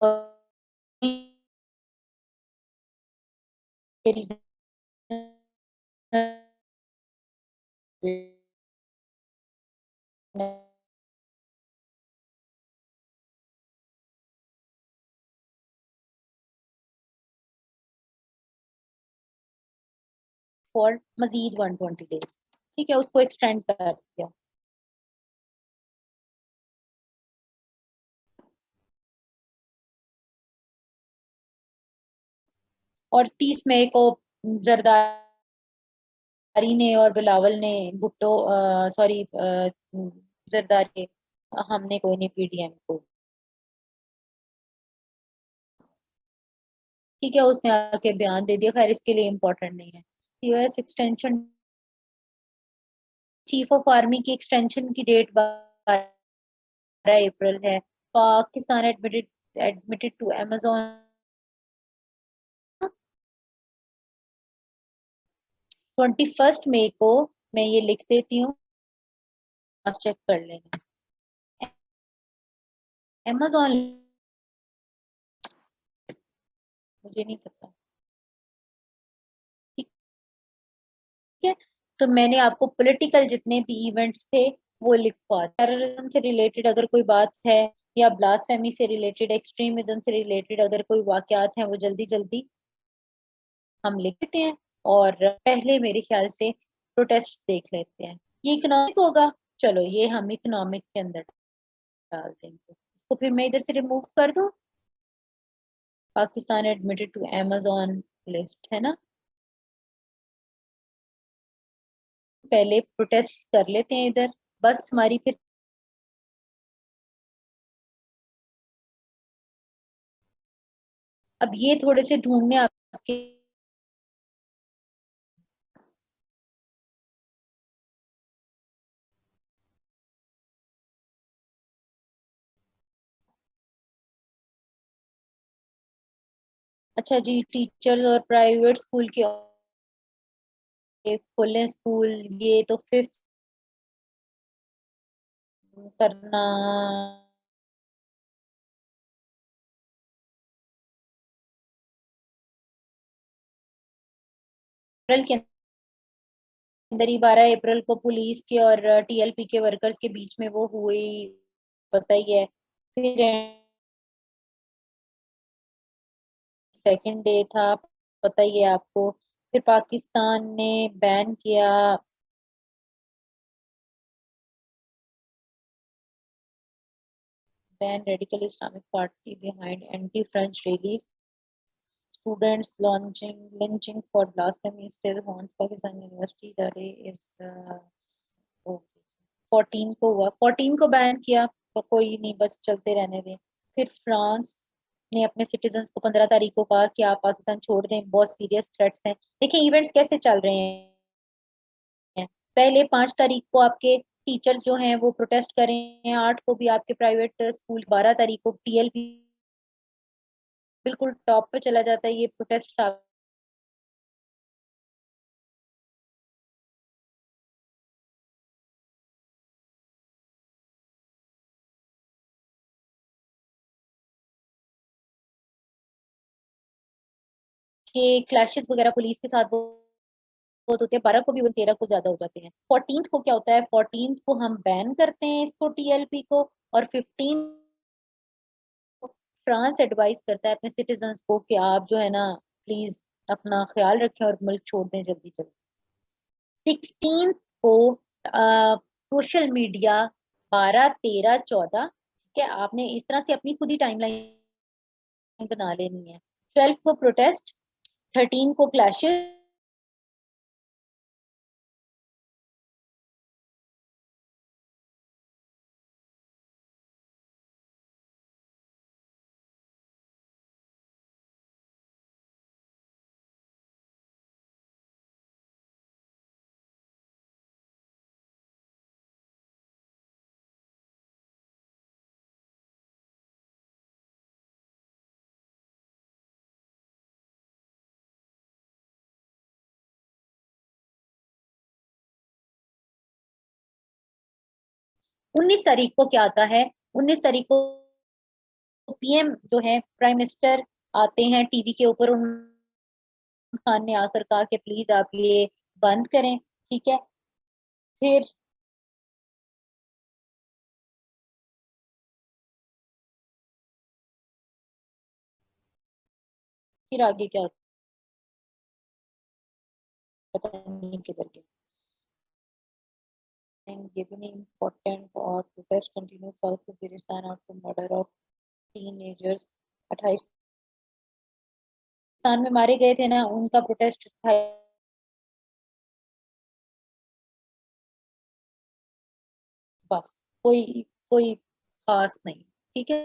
और फॉर मजीद 120 डेज। ठीक है, उसको एक्सटेंड कर दिया। और 30 मई को जरदारी ने और बिलावल ने भुट्टो, सॉरी जरदारी, हमने कोई नहीं पीडीएम को। ठीक है, उसने आके बयान दे दिया, खैर इसके लिए इम्पोर्टेंट नहीं है। US extension, chief of army की एक्सटेंशन की डेट 12 अप्रैल है। Pakistan admitted admitted to Amazon 21 मई को। मैं ये लिख देती हूँ, चेक कर लेना। अमेजोन, मुझे नहीं पता। ठीक है, तो मैंने आपको पॉलिटिकल जितने भी इवेंट्स थे वो लिखवा, टेररिज्म से रिलेटेड अगर कोई बात है या ब्लास्फेमी से रिलेटेड, एक्सट्रीमिज्म से रिलेटेड अगर कोई वाकयात हैं, वो जल्दी जल्दी हम लिख लेते हैं। और पहले मेरे ख्याल से प्रोटेस्ट देख लेते हैं। ये इकोनॉमिक होगा, चलो ये हम इकोनॉमिक के अंदर डाल देंगे, तो फिर मैं इधर से रिमूव कर दूं, Pakistan admitted to Amazon list है ना। पहले प्रोटेस्ट कर लेते हैं इधर, बस हमारी फिर। अब ये थोड़े से ढूंढने आपके, अच्छा जी, टीचर्स और प्राइवेट स्कूल के खुले स्कूल, ये तो 5th करना। अप्रैल के अंदर ही 12 अप्रैल को पुलिस के और टीएलपी के वर्कर्स के बीच में वो हुई, पता ही है। फिर सेकंड डे था, पता ही है आपको। फिर पाकिस्तान ने बैन किया, ban radical Islamic party behind anti French rallies, students launching lynching for blasphemy still haunts Pakistan University. The day is okay. 14 को हुआ, 14 को बैन किया, तो कोई नहीं, बस चलते रहने दें। फिर फ्रांस ने अपने सिटीजन्स को 15 तारीख को कहा कि आप पाकिस्तान छोड़ दें, बहुत सीरियस थ्रेट्स हैं। देखिए इवेंट्स कैसे चल रहे हैं, पहले 5 तारीख को आपके टीचर्स जो हैं वो प्रोटेस्ट कर रहे हैं। 8 को भी आपके प्राइवेट स्कूल, 12 तारीख को टीएलपी बिल्कुल टॉप पे चला जाता है ये प्रोटेस्ट। के क्लैशेस वगैरह पुलिस के साथ बहुत होते हैं। 12 को भी, 13 को ज्यादा हो जाते हैं। 14th को क्या होता है, 14th को हम बैन करते हैं इसको, टीएलपी को। और 15 फ्रांस एडवाइस करता है अपने सिटीजन्स को कि आप जो है ना प्लीज अपना ख्याल रखें और मुल्क छोड़ दें जल्दी जल्दी। 16 को सोशल मीडिया, 12, 13, 14, ठीक है, आपने इस तरह से अपनी खुद ही टाइमलाइन बना लेनी है। 12 को प्रोटेस्ट, 13 को क्लैशेस, उन्नीस तारीख को क्या आता है, 19 तारीख को पीएम जो है प्राइम मिनिस्टर आते हैं टीवी के ऊपर। उन्होंने खान ने आकर कहा कि प्लीज आप ये बंद करें, ठीक है। फिर आगे क्या होता है पता नहीं किधर के। given important or protest continued South Waziristan after murder of teenagers। 28 Pakistan में मारे गए थे ना, उनका प्रोटेस्ट था। बस कोई कोई खास नहीं, ठीक है।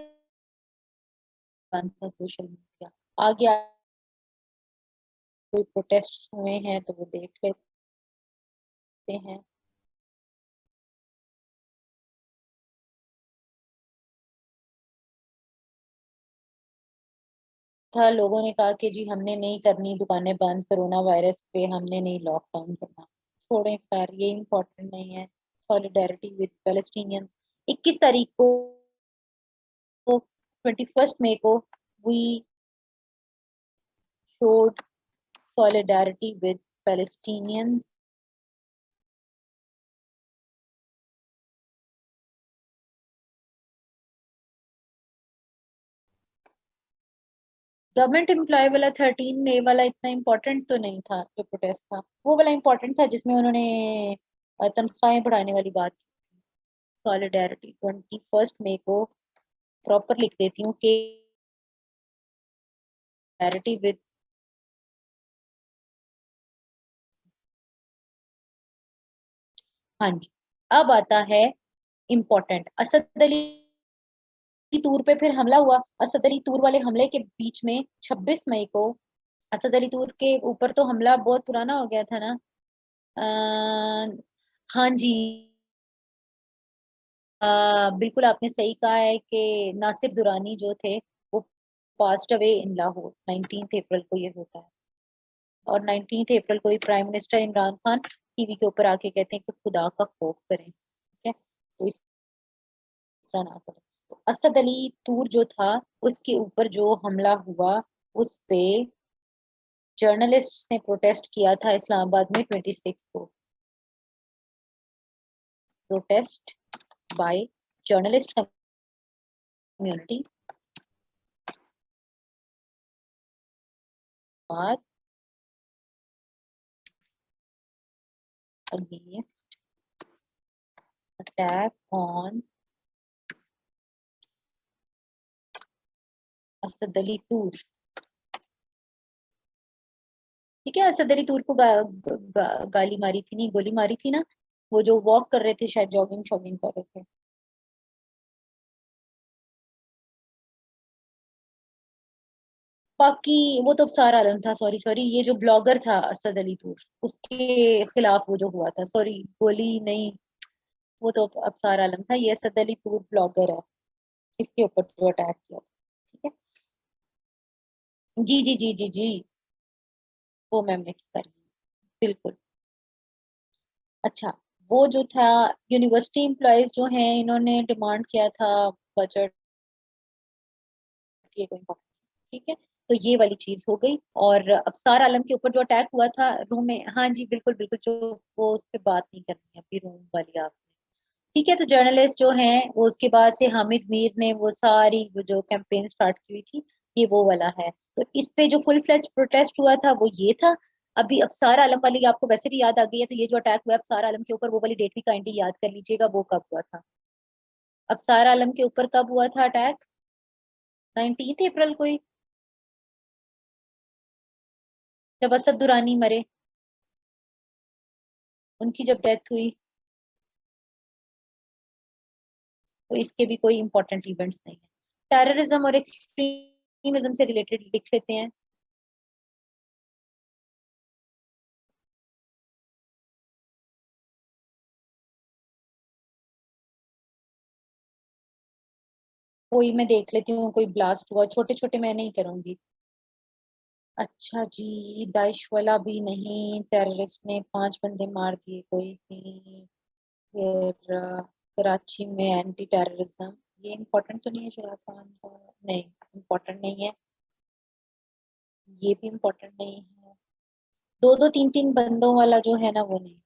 बंद था सोशल मीडिया। आगे कोई प्रोटेस्ट हुए हैं तो वो देख लेते हैं। था लोगों ने कहा कि जी हमने नहीं करनी दुकानें बंद, कोरोना वायरस पे हमने नहीं लॉकडाउन करना। छोड़ें, खैर ये इम्पोर्टेंट नहीं है। Solidarity with Palestinians. 21 तारीख को, 21 मई को we showed solidarity with Palestinians। Government employ वाला 13 मई वाला इतना इम्पोर्टेंट तो नहीं था, जो प्रोटेस्ट था वो वाला इम्पोर्टेंट था जिसमें उन्होंने तनख्वाहें बढ़ाने वाली बात की। सॉलिडारिटी 21 मई को प्रॉपर लिख देती हूँ कि सॉलिडारिटी विद। हाँ जी। अब आता है इम्पोर्टेंट, असद अली तूर पे फिर हमला हुआ। असद अली तूर वाले हमले के बीच में 26 मई को असद अली तूर के ऊपर तो हमला बहुत पुराना हो गया था ना। हाँ जी। बिल्कुल आपने सही कहा है कि नासिर दुरानी जो थे वो पास्ट अवे इन लाहौर। 19 अप्रैल को ये होता है। और 19 अप्रैल को ही prime minister Imran Khan TV के ऊपर आके कहते हैं कि खुदा का खौफ करें, ठीक है, तो इस तरह ना करें। तो असद अली तूर जो था उसके ऊपर जो हमला हुआ, उस पे जर्नलिस्ट ने प्रोटेस्ट किया था इस्लामाबाद में 26 को। Protest by journalist community against attack on Asad Ali Toor. ठीक है, असद अली तूर को गाली मारी थी, नहीं गोली मारी थी ना, वो जो वॉक कर रहे थे, शायद जॉगिंग शॉगिंग कर रहे थे। बाकी वो तो सारा आलम था, सॉरी सॉरी, ये जो ब्लॉगर था असद अली तूर, उसके खिलाफ वो जो हुआ था, सॉरी गोली नहीं, वो तो अबसार आलम था, ये असद अली टूर ब्लॉगर है, इसके ऊपर जो अटैक किया, ठीक है। जी जी जी जी जी, वो मैं मिक्स कर रही हूँ, बिल्कुल। अच्छा, वो जो था, यूनिवर्सिटी एम्प्लॉयज जो हैं, इन्होंने डिमांड किया था बजट, ये कोई important, ठीक है। तो ये वाली चीज हो गई। और अबसार आलम के ऊपर जो अटैक हुआ था रूम में, हाँ जी बिल्कुल बिल्कुल, जो वो उस पर बात नहीं करनी है अभी, रूम वाली आप, ठीक है। तो जर्नलिस्ट जो हैं वो, उसके बाद से हामिद मीर ने वो सारी वो जो कैंपेन स्टार्ट की हुई थी, ये वो वाला है। तो इस पे जो फुल फ्लेज प्रोटेस्ट हुआ था वो ये था। अभी अबसार आलम वाली आपको वैसे भी याद आ गई है, तो ये जो अटैक हुआ है अबसार आलम के ऊपर, वो वाली डेट भी काइंडली याद कर लीजिएगा, वो कब हुआ था। अबसार आलम के ऊपर कब हुआ था अटैक? 19 अप्रैल को ही, जब असद दुरानी मरे, उनकी जब डेथ हुई। तो इसके भी कोई इंपॉर्टेंट इवेंट्स नहीं है। टेररिज्म और एक्सट्रीमिज्म से रिलेटेड लिख लेते हैं। कोई मैं देख लेती हूँ, कोई ब्लास्ट हुआ, छोटे छोटे मैं नहीं करूंगी। अच्छा जी, दाइश वाला भी नहीं, टेररिस्ट ने 5 बंदे मार दिए कोई नहीं। फिर कराची में एंटी टेररिज्म, ये इम्पोर्टेंट तो नहीं है शराज खान का? नहीं, इम्पोर्टेंट नहीं है। ये भी इम्पोर्टेंट नहीं है। दो दो तीन तीन बंदों वाला जो है ना, वो नहीं।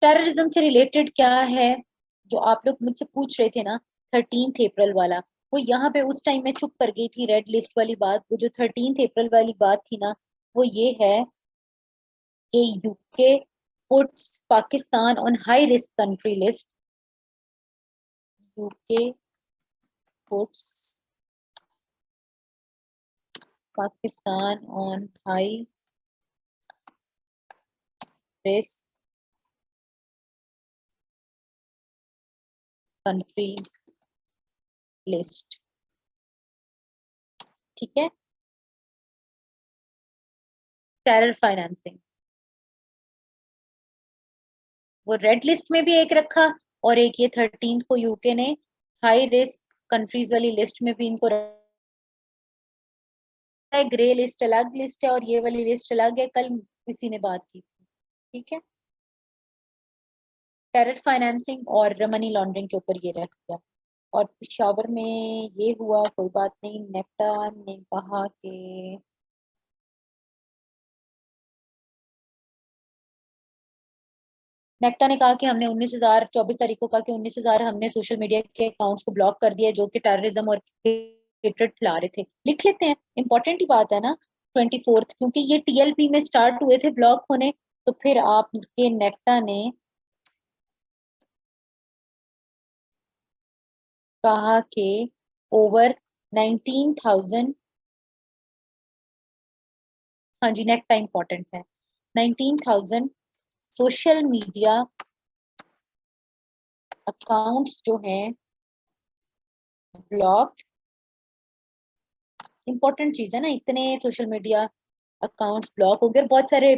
टेररिज्म से रिलेटेड क्या है, जो आप लोग मुझसे पूछ रहे थे ना, 13 अप्रैल वाला, वो यहाँ पे उस टाइम में चुप कर गई थी, रेड लिस्ट वाली बात। वो जो 13 अप्रैल वाली बात थी ना, वो ये है कि UK puts Pakistan on high risk country list. UK puts Pakistan on high risk countries list, ठीक है। टेरर फाइनेंसिंग, वो रेड लिस्ट में भी एक रखा, और एक ये 13 को यूके ने हाई रिस्क कंट्रीज वाली लिस्ट में भी इनको रखा है। ग्रे लिस्ट अलग लिस्ट है, और ये वाली लिस्ट अलग है, कल किसी ने बात की थी, ठीक है। टेरर फाइनेंसिंग और मनी लॉन्ड्रिंग के ऊपर ये रख दिया। और पिशावर में ये हुआ, कोई बात नहीं। नेक्टा ने कहा कि, नेक्टा ने कहा कि हमने 19,000, 24 तारीख को कहा कि 19,000 हमने सोशल मीडिया के अकाउंट्स को ब्लॉक कर दिया जो कि टेररिज्म और हेट्रेड फैला रहे थे। लिख लेते हैं, इंपॉर्टेंट ही बात है ना। 24, क्योंकि ये टीएलपी में स्टार्ट हुए थे ब्लॉक होने। तो फिर आपके नेक्टा ने कहा कि ओवर 19,000, हाँ जी नेक्टा इंपॉर्टेंट है, 19,000 सोशल मीडिया अकाउंट्स जो हैं ब्लॉक। इंपॉर्टेंट चीज है ना, इतने सोशल मीडिया अकाउंट्स ब्लॉक हो गए, बहुत सारे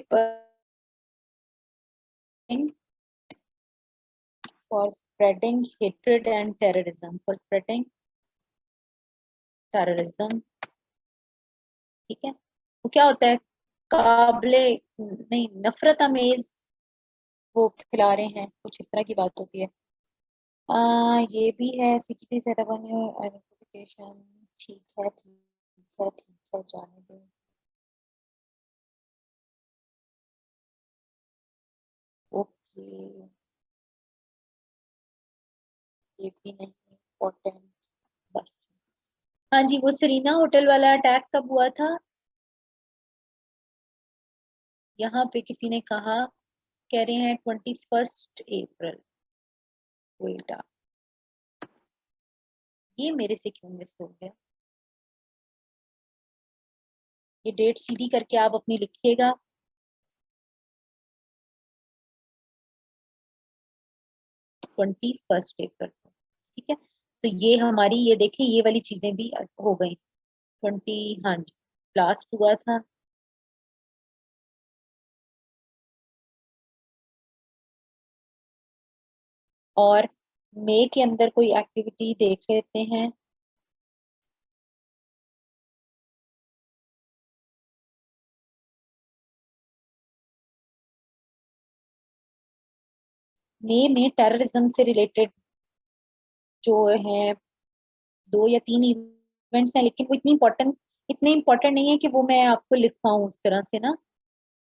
for spreading hatred and terrorism, for spreading terrorism, ठीक है। वो क्या होता है, काबले नहीं, नफरत अमेज वो खिला रहे हैं, कुछ इस तरह की बात होती है। ये भी है, सिक्योरिटी सेटअप आइडेंटिफिकेशन, ठीक है ठीक है ठीक है, जाने दें। ओके, ये भी नहीं इम्पोर्टेंट, बस। हाँ जी, वो सरीना होटल वाला अटैक कब हुआ था? यहाँ पे किसी ने कहा, कह रहे हैं 21 अप्रैल। वेटा, ये मेरे से क्यों मिस हो गया? ये डेट सीधी करके आप अपनी लिखिएगा। 21 अप्रैल को, ठीक है। तो ये हमारी, ये देखें, ये वाली चीजें भी हो गई। 20, हाँ जी, ब्लास्ट हुआ था। और मई के अंदर कोई एक्टिविटी देख लेते हैं। मई में टेररिज्म से रिलेटेड जो है 2 या 3 इवेंट्स हैं, लेकिन वो इतने इम्पोर्टेंट नहीं है कि वो मैं आपको लिख पाऊँ उस तरह से ना।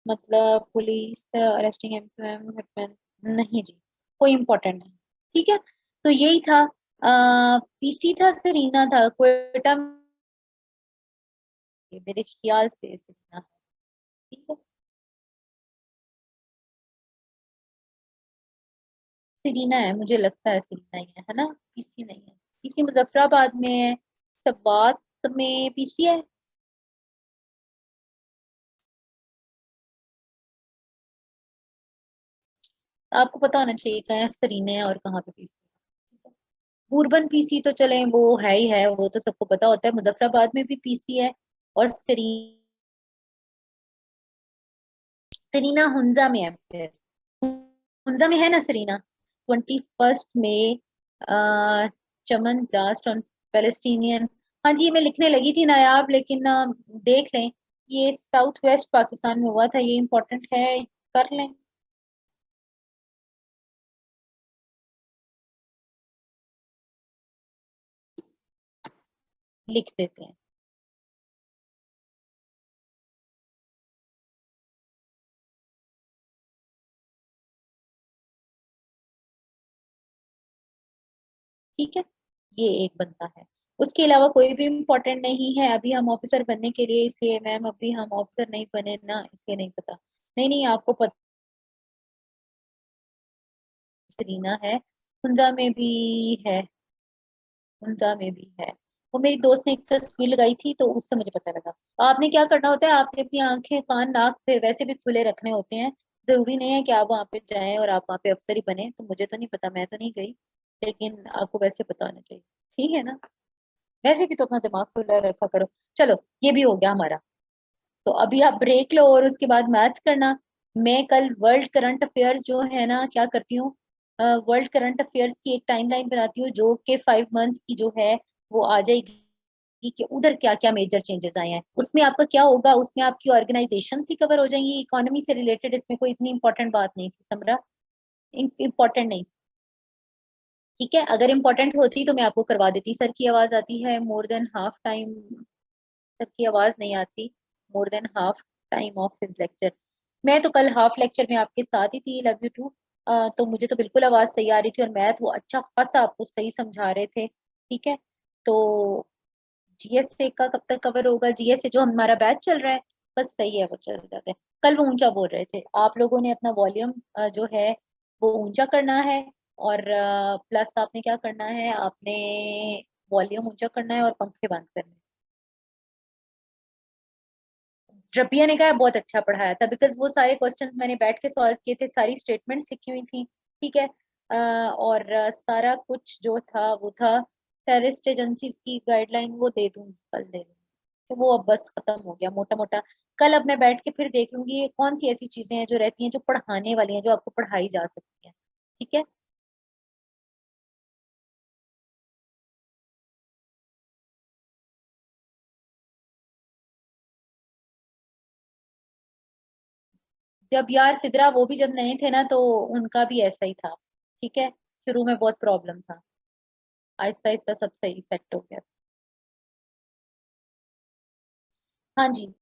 मतलब पुलिस अरेस्टिंग हिटमैन, नहीं जी, कोई इम्पोर्टेंट नहीं। ठीक है, तो यही था। पीसी था, सरीना था, क्वेटा में, मेरे ख्याल से सरीना है। ठीक है, सरीना है, मुझे लगता है सरीना ही है ना, पीसी नहीं है। पीसी मुजफ्फराबाद में है, सवात में पीसी है। आपको पता होना चाहिए कहाँ सरीना है और कहाँ पे पीसी है। बूरबन पीसी तो चले, वो है ही है, वो तो सबको पता होता है। मुजफ्फराबाद में भी पीसी है, और सरीना हुंजा में है फिर। हुंजा में है ना सरीना। 21 में चमन ब्लास्ट ऑन पैलेस्टीनियन। हाँ जी, ये मैं लिखने लगी थी नायाब, लेकिन देख लें, ये साउथ वेस्ट पाकिस्तान में हुआ था, ये इम्पोर्टेंट है, कर लें। लिख देते हैं। ठीक है, ये एक बनता है। उसके अलावा कोई भी इम्पोर्टेंट नहीं है अभी हम ऑफिसर बनने के लिए, इसलिए मैम अभी हम ऑफिसर नहीं बने ना, इसलिए नहीं पता। नहीं नहीं, आपको पता, सरीना है, हुंजा में भी है, हुंजा में भी है। वो मेरी दोस्त ने एक तस्वीर लगाई थी, तो उससे मुझे पता लगा। आपने क्या करना होता है, आपने अपनी आंखें कान नाक पे वैसे भी खुले रखने होते हैं। जरूरी नहीं है कि आप वहां पे जाएं और आप वहां पे अफसर ही बने, तो मुझे तो नहीं पता, मैं तो नहीं गई, लेकिन आपको वैसे पता होना चाहिए। ठीक है ना, वैसे भी तो अपना दिमाग खुला रखा करो। चलो, ये भी हो गया हमारा। तो अभी आप ब्रेक लो और उसके बाद मैथ करना। मैं कल वर्ल्ड करंट अफेयर्स जो है ना क्या करती हूँ, वर्ल्ड करंट अफेयर्स की एक टाइमलाइन बनाती हूँ, जो कि 5 मंथ्स की जो है वो आ जाएगी, कि उधर क्या क्या मेजर चेंजेस आए हैं। उसमें आपका क्या होगा, उसमें आपकी ऑर्गेनाइजेशंस भी कवर हो जाएंगी, इकोनॉमी से रिलेटेड इसमें कोई इतनी इंपॉर्टेंट बात नहीं थी, समरा इम्पोर्टेंट नहीं। ठीक है, अगर इम्पोर्टेंट होती तो मैं आपको करवा देती। सर की आवाज आती है more than half time, sir की आवाज नहीं आती more than half time of his lecture. मैं तो कल हाफ लेक्चर में आपके साथ ही थी, लव यू टू। तो मुझे तो बिल्कुल आवाज सही आ रही थी, और मैथ वो अच्छा खासा आपको सही समझा रहे थे। ठीक है, तो जीएसए का कब तक कवर होगा, जीएसए जो हमारा बैच चल रहा है, बस सही है, वो चल जाते हैं। कल वो ऊंचा बोल रहे थे, आप लोगों ने अपना वॉल्यूम जो है वो ऊंचा करना है, और प्लस आपने क्या करना है, आपने वॉल्यूम ऊंचा करना है और पंखे बंद करने हैं। रबिया ने कहा बहुत अच्छा पढ़ाया था, बिकॉज वो सारे क्वेश्चंस मैंने बैठ के सॉल्व किए थे, सारी स्टेटमेंट्स लिखी हुई थी। ठीक है, और सारा कुछ जो था वो था। टेररिस्ट एजेंसीज की गाइडलाइन वो दे दूंगी, कल दे दूंगी। तो वो अब बस खत्म हो गया मोटा मोटा। कल अब मैं बैठ के फिर देख लूंगी ये कौन सी ऐसी चीजें हैं जो रहती हैं, जो पढ़ाने वाली हैं, जो आपको पढ़ाई जा सकती हैं। ठीक है, जब यार सिद्रा वो भी जब नए थे ना, तो उनका भी ऐसा ही था। ठीक है, शुरू में बहुत प्रॉब्लम था, आहिस्ता आहिस्ता सब सही सेट हो गया। हाँ जी।